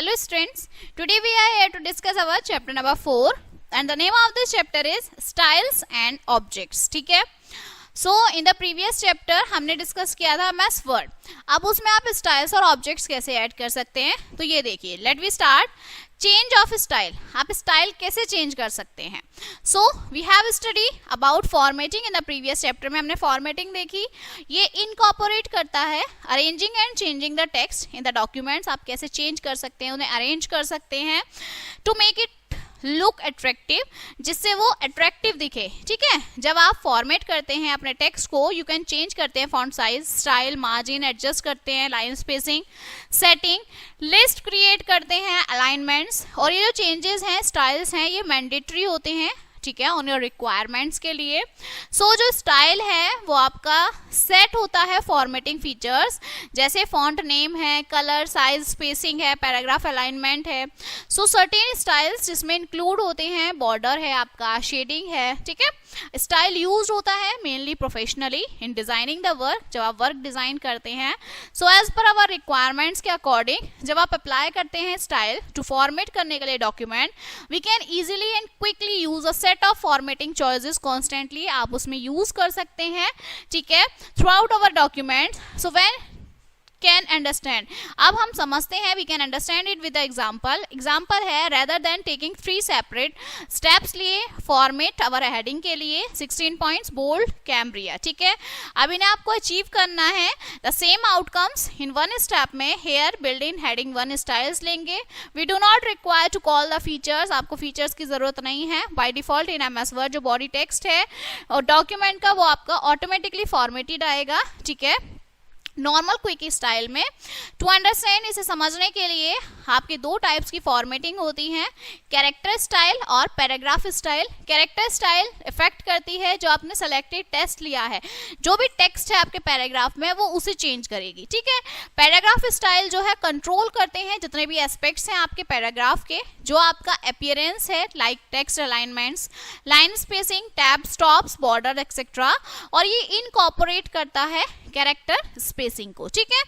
Hello students, today we are here to discuss our chapter number 4 and the name of this chapter is Styles and Objects. ठीक है, सो इन the previous chapter हमने discuss किया था maths word. अब उसमें आप styles और objects कैसे ऐड कर सकते हैं, तो ये देखिए. Let we start. Change of style. आप स्टाइल कैसे चेंज कर सकते हैं. So we have study about formatting in the previous chapter में. हमने फॉर्मेटिंग देखी. ये इनकॉर्पोरेट करता है arranging and changing the text in the documents. आप कैसे चेंज कर सकते हैं, उन्हें अरेंज कर सकते हैं to make it look attractive, जिससे वो अट्रैक्टिव दिखे. ठीक है, जब आप फॉर्मेट करते हैं अपने टेक्स्ट को, यू कैन चेंज करते हैं font size, style, margin adjust करते हैं, line spacing, setting, list create करते हैं, अलाइनमेंट्स. और ये जो चेंजेस हैं, स्टाइल्स हैं, ये मैंडेटरी होते हैं. ठीक है, उन रिक्वायरमेंट्स के लिए. सो जो स्टाइल है वो आपका सेट होता है फॉर्मेटिंग फीचर्स, जैसे फॉन्ट नेम है, कलर, साइज, स्पेसिंग है, पैराग्राफ अलाइनमेंट है. सो सर्टेन स्टाइल्स जिसमें इंक्लूड होते हैं, बॉर्डर है आपका, शेडिंग है. ठीक है, स्टाइल यूज होता है mainly professionally in designing the work, जब आप वर्क डिजाइन करते हैं. So as per our requirements के अकॉर्डिंग जब आप अप्लाई करते हैं स्टाइल टू फॉर्मेट करने के लिए document, we can easily and quickly use a set of formatting choices. Constantly आप उसमें यूज कर सकते हैं. ठीक है, throughout our document. So when can understand, अब हम समझते हैं, we can understand it with example. Example है, rather than taking 3 separate steps लिए फॉर्मेट अवर हेडिंग के लिए 16 पॉइंट्स बोल्ड कैम्ब्रिया. ठीक है, अब इन्हें आपको अचीव करना है the same outcomes in one step में. Here build in heading 1 styles लेंगे. We do not require to call the features. आपको फीचर्स की जरूरत नहीं है. By default in MS Word जो बॉडी टेक्स्ट है और डॉक्यूमेंट का, वो आपका ऑटोमेटिकली फॉर्मेटेड आएगा. ठीक है, नॉर्मल क्विक स्टाइल में. टू अंडरस्टैंड, इसे समझने के लिए आपके 2 टाइप्स की फॉर्मेटिंग होती हैं, कैरेक्टर स्टाइल और paragraph style. Character style effect करती है जो आपने सेलेक्टेड टेक्स्ट लिया है, जो भी टेक्स्ट है आपके पैराग्राफ में वो उसे चेंज करेगी. ठीक है, पैराग्राफ स्टाइल जो है कंट्रोल करते हैं जितने भी एस्पेक्ट्स हैं आपके पैराग्राफ के, जो आपका अपीयरेंस है like text alignments, line spacing, tab, stops, border etcetera. और ये इनकॉर्पोरेट करता है कैरेक्टर स्पेसिंग को. ठीक है,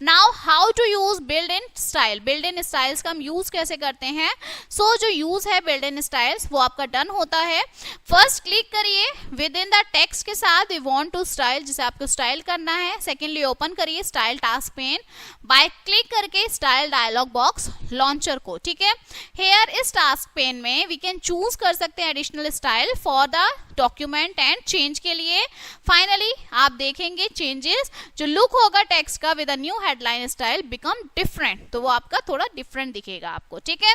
now how to use build in style. Build in styles का हम यूज कैसे करते हैं. सो जो यूज है बिल्ड इन स्टाइल्स वो आपका डन होता है. फर्स्ट क्लिक करिए विद इन द टेक्स्ट के साथ वी वांट टू स्टाइल, जिसे आपको स्टाइल करना है. सेकेंडली ओपन करिए style task pane by click करके स्टाइल डायलॉग बॉक्स लॉन्चर को. ठीक है, हेयर इस टास्क पेन में वी कैन चूज कर सकते हैं additional style for the document and change के लिए. फाइनली आप देखेंगे चेंजेस, जो लुक होगा टेक्स्ट का with a new headline style become different, तो वो आपका थोड़ा डिफरेंट दिखेगा आपको. ठीक है,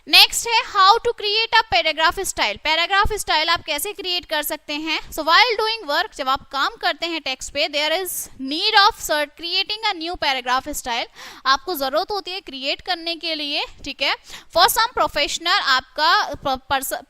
नेक्स्ट है how to create a paragraph style. Paragraph style आप कैसे क्रिएट कर सकते हैं. सो व्हाइल डूइंग वर्क, जब आप काम करते हैं टेक्स्ट पे, there is need of creating a new paragraph style. आपको जरूरत होती है क्रिएट करने के लिए. ठीक है, फॉर सम प्रोफेशनल आपका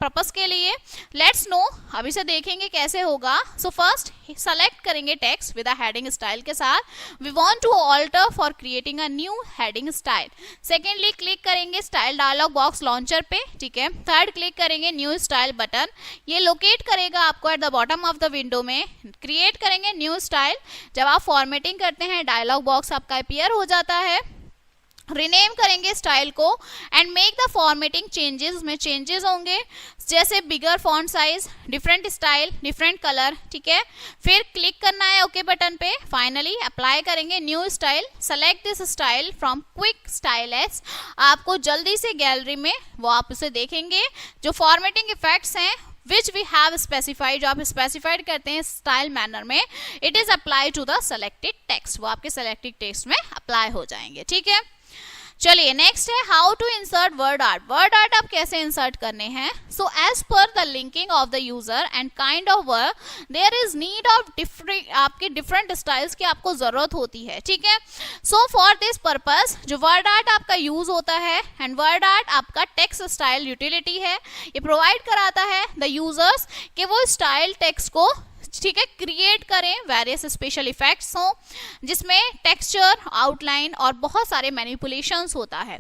पर्पस के लिए. लेट्स नो, अभी से देखेंगे कैसे होगा. सो फर्स्ट सेलेक्ट करेंगे text with a heading style के साथ. We want to alter for creating a new heading style. Secondly click करेंगे स्टाइल डायलॉग बॉक्स लॉन्चर पे. ठीक है, थर्ड क्लिक करेंगे न्यू स्टाइल बटन. ये लोकेट करेगा आपको at the bottom of the window में. क्रिएट करेंगे न्यू स्टाइल. जब आप फॉर्मेटिंग करते हैं डायलॉग बॉक्स आपका अपीयर हो जाता है. रिनेम करेंगे स्टाइल को and make the formatting changes. उसमें चेंजेस होंगे जैसे bigger font size, different style, different colour. ठीक है, फिर क्लिक करना है ओके बटन पे. फाइनली अप्लाई करेंगे new style. Select this style from quick styles. आपको जल्दी से गैलरी में वो आप उसे देखेंगे. जो फॉर्मेटिंग इफेक्ट्स हैं which we have specified, जो आप स्पेसिफाइड करते हैं स्टाइल मैनर में, it is applied to the selected text. वो आपके selected text में अप्लाई हो जाएंगे. ठीक है, चलिए नेक्स्ट है how to insert word art. Word art आप कैसे इंसर्ट करने हैं. So as per the linking of the user and kind of work, there is need of different, आपके डिफरेंट स्टाइल्स की आपको जरूरत होती है. ठीक है, सो फॉर दिस पर्पस जो वर्ड आर्ट आपका यूज होता है, एंड वर्ड आर्ट आपका टेक्स्ट स्टाइल यूटिलिटी है. ये प्रोवाइड कराता है द यूजर्स कि वो स्टाइल टेक्स्ट को, ठीक है, क्रिएट करें. वेरियस स्पेशल इफेक्ट्स हो जिसमें टेक्सचर, आउटलाइन और बहुत सारे मैनिपुलेशंस होता है.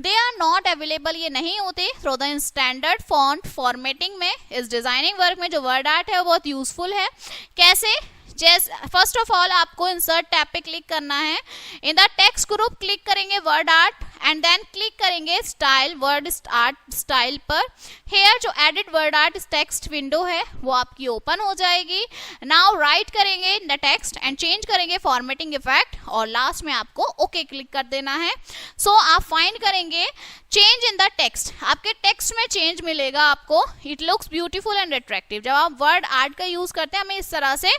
दे आर नॉट अवेलेबल, ये नहीं होते through the standard font formatting में. इस डिजाइनिंग वर्क में जो वर्ड आर्ट है वो बहुत यूजफुल है. कैसे, जैसे फर्स्ट ऑफ ऑल आपको इंसर्ट टैब पे क्लिक करना है. In the text group click करेंगे word art and then click करेंगे स्टाइल वर्ड आर्ट स्टाइल पर। हेयर जो edit word art text window है वो आपकी ओपन हो जाएगी। नाउ राइट करेंगे द टेक्स्ट एंड चेंज करेंगे फॉर्मेटिंग इफेक्ट और लास्ट में आपको ओके क्लिक कर देना है। सो आप फाइंड करेंगे चेंज इन द टेक्स्ट, आपके टेक्स्ट में चेंज मिलेगा आपको। It looks beautiful and attractive. जब आप वर्ड आर्ट का यूज करते हैं हमें इस तरह से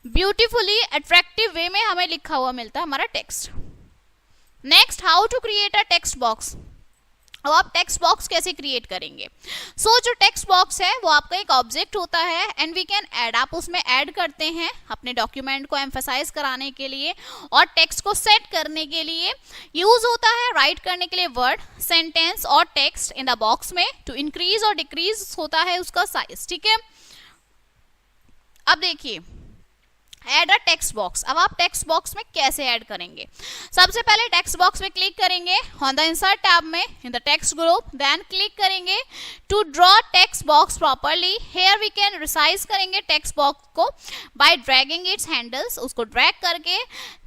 ब्यूटीफुली अट्रैक्टिव वे में हमें लिखा हुआ मिलता है हमारा text. Next, how to create a text box. अब आप टेक्स्ट बॉक्स कैसे क्रिएट करेंगे। सो जो टेक्स्ट बॉक्स है वो आपका एक ऑब्जेक्ट होता है एंड वी कैन ऐड, आप उसमें ऐड करते हैं अपने डॉक्यूमेंट को एम्फेसाइज कराने के लिए और टेक्स्ट को सेट करने के लिए यूज होता है। राइट करने के लिए वर्ड, सेंटेंस और टेक्स्ट इन द बॉक्स में टू इंक्रीज और डिक्रीज होता है उसका साइज, ठीक है। अब देखिए ऐड अ टेक्स्ट बॉक्स। अब आप टेक्स्ट बॉक्स में कैसे ऐड करेंगे। सबसे पहले टेक्स्ट बॉक्स में क्लिक करेंगे ऑन द इंसर्ट टैब में in the text group, then click करेंगे to draw text box properly. Here we can resize करेंगे टेक्स्ट बॉक्स को बाय ड्रैगिंग इट्स हैंडल्स, उसको ड्रैग करके।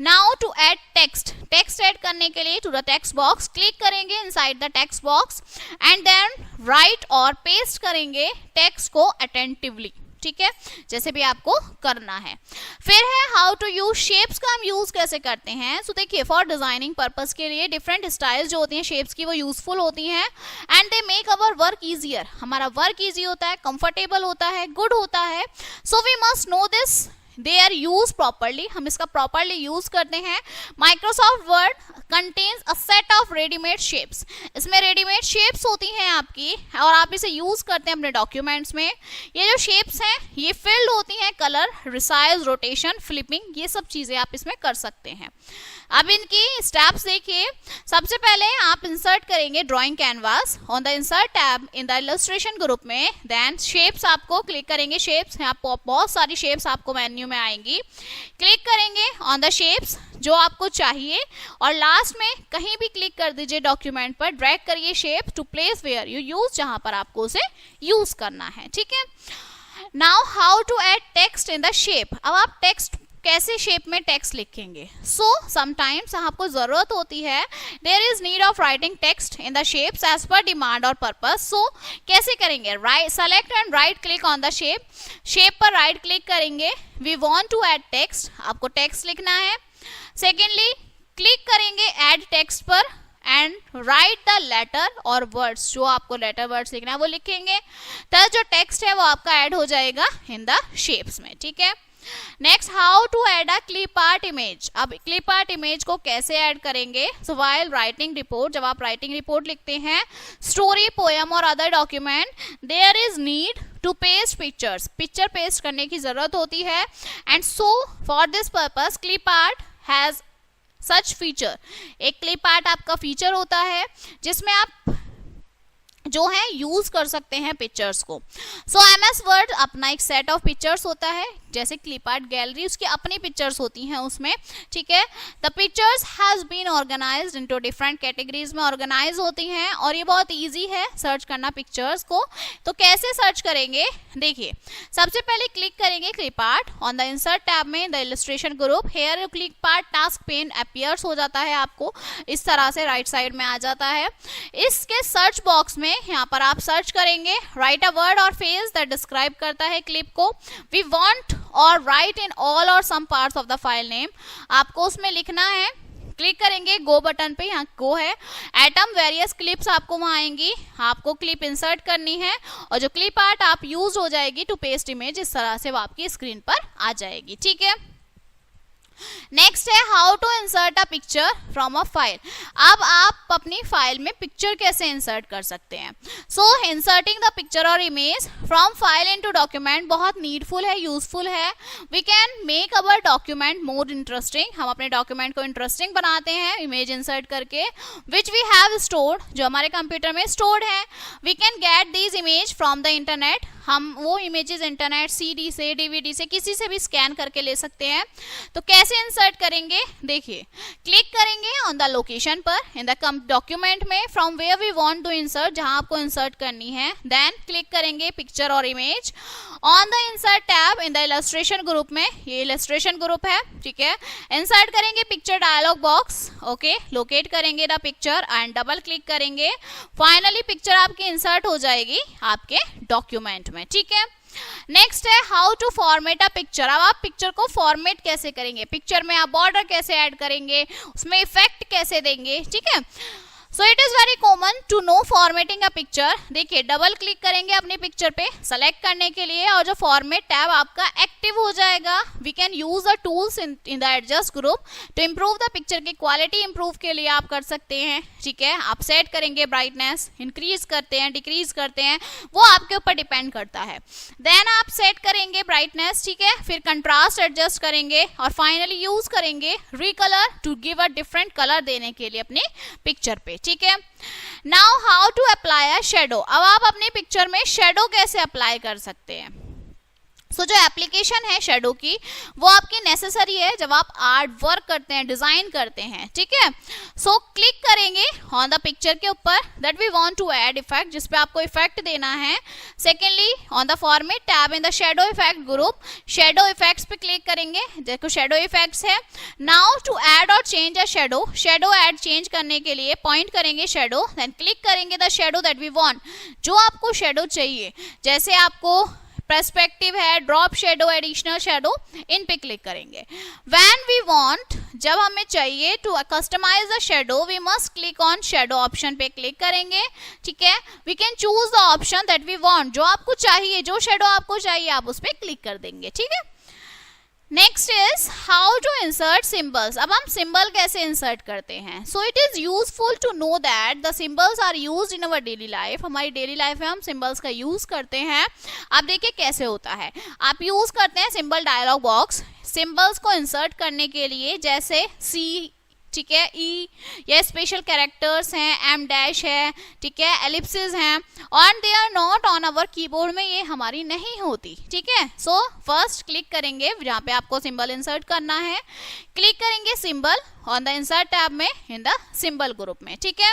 Now to add text, text add करने के लिए to the text box click करेंगे inside the text box and then write और paste करेंगे टेक्स्ट को अटेंटिवली, ठीक है, जैसे भी आपको करना है। फिर है हाउ टू यूज शेप्स का हम यूज कैसे करते हैं। सो देखिए फॉर डिजाइनिंग पर्पस के लिए डिफरेंट स्टाइल्स जो होती हैं शेप्स की वो यूजफुल होती हैं and they make our work easier. हमारा वर्क इजी होता है, कंफर्टेबल होता है, गुड होता है। So we must know this, they are use properly, हम इसका प्रॉपरली यूज करते हैं। Microsoft Word contains a set of readymade shapes, इसमें रेडीमेड शेप्स होती हैं आपकी और आप इसे यूज करते हैं अपने डॉक्यूमेंट्स में। ये जो शेप्स हैं ये फिल्ड होती हैं, कलर, रिसाइज, रोटेशन, फ्लिपिंग, ये सब चीजें आप इसमें कर सकते हैं। अब इनकी स्टेप्स देखिए। सबसे पहले आप इंसर्ट करेंगे drawing canvas on the insert tab in the illustration group में, देन शेप्स आपको क्लिक करेंगे। शेप्स यहाँ बहुत सारी शेप्स आपको मेन्यू में आएंगी, क्लिक करेंगे ऑन द शेप्स जो आपको चाहिए और लास्ट में कहीं भी क्लिक कर दीजिए डॉक्यूमेंट पर, ड्रैग करिए shape to place where you use, जहां पर आपको उसे यूज करना है, ठीक है। Now how to add text in the shape. अब आप टेक्स्ट कैसे शेप में टेक्स्ट लिखेंगे। सो समटाइम्स आपको जरूरत होती है, there is need of writing text in the shapes as per demand और पर्पस। सो कैसे करेंगे, right select and right click on the shape, shape पर राइट क्लिक करेंगे। We want to add text, आपको टेक्स्ट लिखना है। Secondly click करेंगे add text पर एंड राइट द लेटर और वर्ड्स, जो आपको लेटर वर्ड्स लिखना है वो लिखेंगे, तब जो टेक्स्ट है वो आपका ऐड हो जाएगा इन द शेप्स में, ठीक है। Next how to add a clip art image. अब क्लिप आर्ट इमेज को कैसे ऐड करेंगे। सो व्हाइल राइटिंग रिपोर्ट, जब आप राइटिंग रिपोर्ट लिखते हैं, स्टोरी, पोयम और other document, there is need to paste pictures, picture paste करने की जरूरत होती है and so for this purpose clip art has such feature. एक क्लिप आर्ट आपका फीचर होता है जिसमें आप जो है यूज कर सकते हैं पिक्चर्स को। सो MS वर्ड अपना एक सेट ऑफ पिक्चर्स होता है, जैसे क्लिप आर्ट गैलरी उसकी अपनी पिक्चर्स होती हैं उसमें, ठीक है। The pictures has been organized into different categories में ऑर्गेनाइज होती हैं और ये बहुत इजी है सर्च करना पिक्चर्स को। तो कैसे सर्च करेंगे देखिए, सबसे पहले क्लिक करेंगे clip art on the insert tab में the illustration group. Here clip art task pane appears हो जाता है, आपको इस तरह से राइट साइड में आ जाता है। इसके सर्च बॉक्स में यहाँ पर आप सर्च करेंगे राइट अ वर्ड और फेज दैट डिस्क्राइब करता है क्लिप को। वी वांट और राइट इन ऑल और some parts of the file name, आपको उसमें लिखना है। क्लिक करेंगे गो बटन पे, यहाँ गो है। एटम वेरियस क्लिप्स आपको वहां आएंगी, आपको क्लिप इंसर्ट करनी है और जो क्लिप आर्ट आप यूज हो जाएगी टू पेस्ट इमेज, इस तरह से वो आपकी स्क्रीन पर आ जाएगी, ठीक है। नेक्स्ट है how to insert a picture from a file. अब आप अपनी फाइल में पिक्चर कैसे इंसर्ट कर सकते हैं। सो इंसर्टिंग द पिक्चर और image from file into document बहुत नीडफुल है, यूजफुल है। We can make our document more interesting, हम अपने डॉक्यूमेंट को इंटरेस्टिंग बनाते हैं इमेज इंसर्ट करके, विच वी हैव स्टोर्ड, जो हमारे कंप्यूटर में स्टोर्ड है। We can get these image from the internet, हम वो इमेजेस इंटरनेट, सीडी से, डीवीडी से, किसी से भी स्कैन करके ले सकते हैं। तो कैसे इंसर्ट करेंगे, देखिए क्लिक करेंगे ऑन द लोकेशन पर इन द डॉक्यूमेंट में from where we want to insert, जहां आपको इंसर्ट करनी है। देन क्लिक करेंगे पिक्चर और image on the insert tab in the illustration group में, ये इलस्ट्रेशन ग्रुप है, ठीक है। इंसर्ट करेंगे picture dialog box, okay, locate करेंगे the picture and double click करेंगे। फाइनली पिक्चर आपकी इंसर्ट हो जाएगी आपके डॉक्यूमेंट में, ठीक है। नेक्स्ट है how to format a picture. अब आप पिक्चर को फॉर्मेट कैसे करेंगे, पिक्चर में आप बॉर्डर कैसे ऐड करेंगे, उसमें इफेक्ट कैसे देंगे, ठीक है। So it is very common to know formatting a picture. देखिए डबल क्लिक करेंगे अपनी पिक्चर पे सेलेक्ट करने के लिए और जो फॉर्मेट टैब आपका एक्टिव हो जाएगा। We can use the tools in the adjust group to improve the picture की क्वालिटी इम्प्रूव के लिए आप कर सकते हैं, ठीक है। आप सेट करेंगे ब्राइटनेस, इंक्रीज करते हैं, डिक्रीज करते हैं, वो आपके ऊपर डिपेंड करता है। देन आप सेट करेंगे ब्राइटनेस, ठीक है, फिर कंट्रास्ट एडजस्ट करेंगे और फाइनली यूज करेंगे recolor to give a different colour देने के लिए अपनी पिक्चर पे, ठीक है। Now how to apply a shadow. अब आप अपनी पिक्चर में शेडो कैसे अप्लाई कर सकते हैं। सो जो एप्लीकेशन है शेडो की वो आपकी नेसेसरी है जब आप आर्ट वर्क करते हैं, डिजाइन करते हैं, ठीक है। सो क्लिक करेंगे ऑन द पिक्चर के ऊपर that we want to add effect, जिसपे आपको इफेक्ट देना है। Secondly on the format tab in the shadow effect group, shadow effects पे क्लिक करेंगे, देखो शेडो इफेक्ट्स है। नाउ टू ऐड और change a shadow, shadow add change करने के लिए पॉइंट करेंगे शेडो, देन क्लिक करेंगे the shadow that we want, जो आपको शेडो चाहिए। जैसे आपको पर्सपेक्टिव है, ड्रॉप शेडो, एडिशनल शेडो, इन पे क्लिक करेंगे। व्हेन वी वांट, जब हमें चाहिए to customize the shadow, we must click on shadow option पे क्लिक करेंगे, ठीक है। We can choose the option that we want, जो आपको चाहिए, जो शेडो आपको चाहिए आप उस पे क्लिक कर देंगे, ठीक है। Next is how to insert symbols. अब हम सिंबल कैसे इंसर्ट करते हैं। So it is useful to know that the symbols are used in our daily life. हमारी डेली लाइफ में हम सिंबल्स का यूज करते हैं। अब देखिए कैसे होता है। आप यूज करते हैं सिंबल डायलॉग बॉक्स सिंबल्स को इंसर्ट करने के लिए, जैसे सी, ठीक है, ई, ये स्पेशल कैरेक्टर्स हैं, एम डैश है, ठीक है, एलिप्सिस हैं, और they are not on our keyboard में, ये हमारी नहीं होती, ठीक है। सो फर्स्ट क्लिक करेंगे जहाँ पे आपको सिंबल इंसर्ट करना है, क्लिक करेंगे symbol on the insert tab में इन द सिंबल ग्रुप में, ठीक है।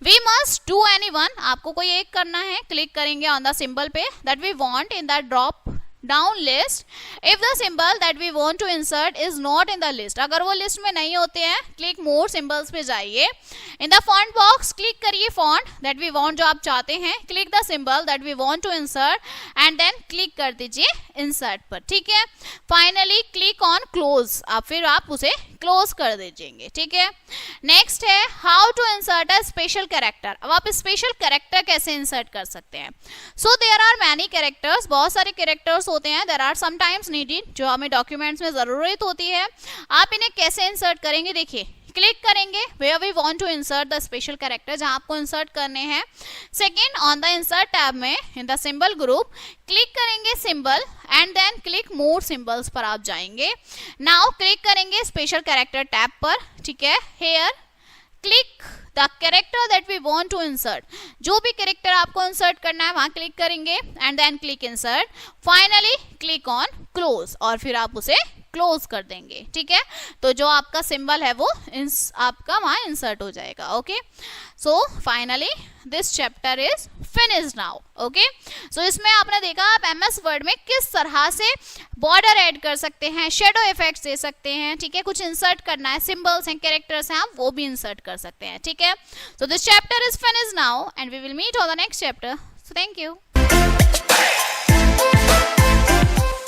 We must do any one, आपको कोई एक करना है, क्लिक करेंगे ऑन द सिंबल पे that we want in the drop down list. If the symbol that we want to insert is not in the list, अगर वो लिस्ट में नहीं होते हैं, क्लिक मोर सिंबल्स पे जाइए। In the font box click करिए फॉन्ट दैट वी वांट, जो आप चाहते हैं, click the symbol that we want to insert and then click कर दीजिए इंसर्ट पर, ठीक है। फाइनली क्लिक ऑन क्लोज, फिर आप उसे क्लोज कर दीजिएंगे, ठीक है। नेक्स्ट है how to insert a special character. अब आप स्पेशल कैरेक्टर कैसे इंसर्ट कर सकते हैं। So there are many characters, बहुत सारे कैरेक्टर्स होते हैं, देयर आर समटाइम्स नीडेड, जो हमें डॉक्यूमेंट्स में जरूरत होती है। आप इन्हें कैसे इंसर्ट करेंगे, देखिए क्लिक करेंगे where we want to insert the special character, जहां आपको इंसर्ट करने हैं। Second on the insert tab में in the symbol group click करेंगे symbol and then click more symbols पर आप जाएंगे। नाउ क्लिक करेंगे स्पेशल कैरेक्टर टैब पर, ठीक है। Here click the character that we want to insert, जो भी कैरेक्टर आपको इंसर्ट करना है वहां क्लिक करेंगे and then click insert. Finally click on close और फिर आप उसे क्लोज कर देंगे, ठीक है। तो जो आपका सिंबल है वो आपका वहां इंसर्ट हो जाएगा, okay. So finally this chapter is finished now, okay. So इसमें आपने देखा आप एमएस वर्ड में किस तरह से बॉर्डर ऐड कर सकते हैं, शेडो इफेक्ट्स दे सकते हैं, ठीक है। कुछ इंसर्ट करना है, सिंबल्स हैं, कैरेक्टर्स हैं, आप वो भी इंसर्ट कर सकते हैं, ठीक है। So this chapter is finished now and we will meet on the next chapter. So thank you.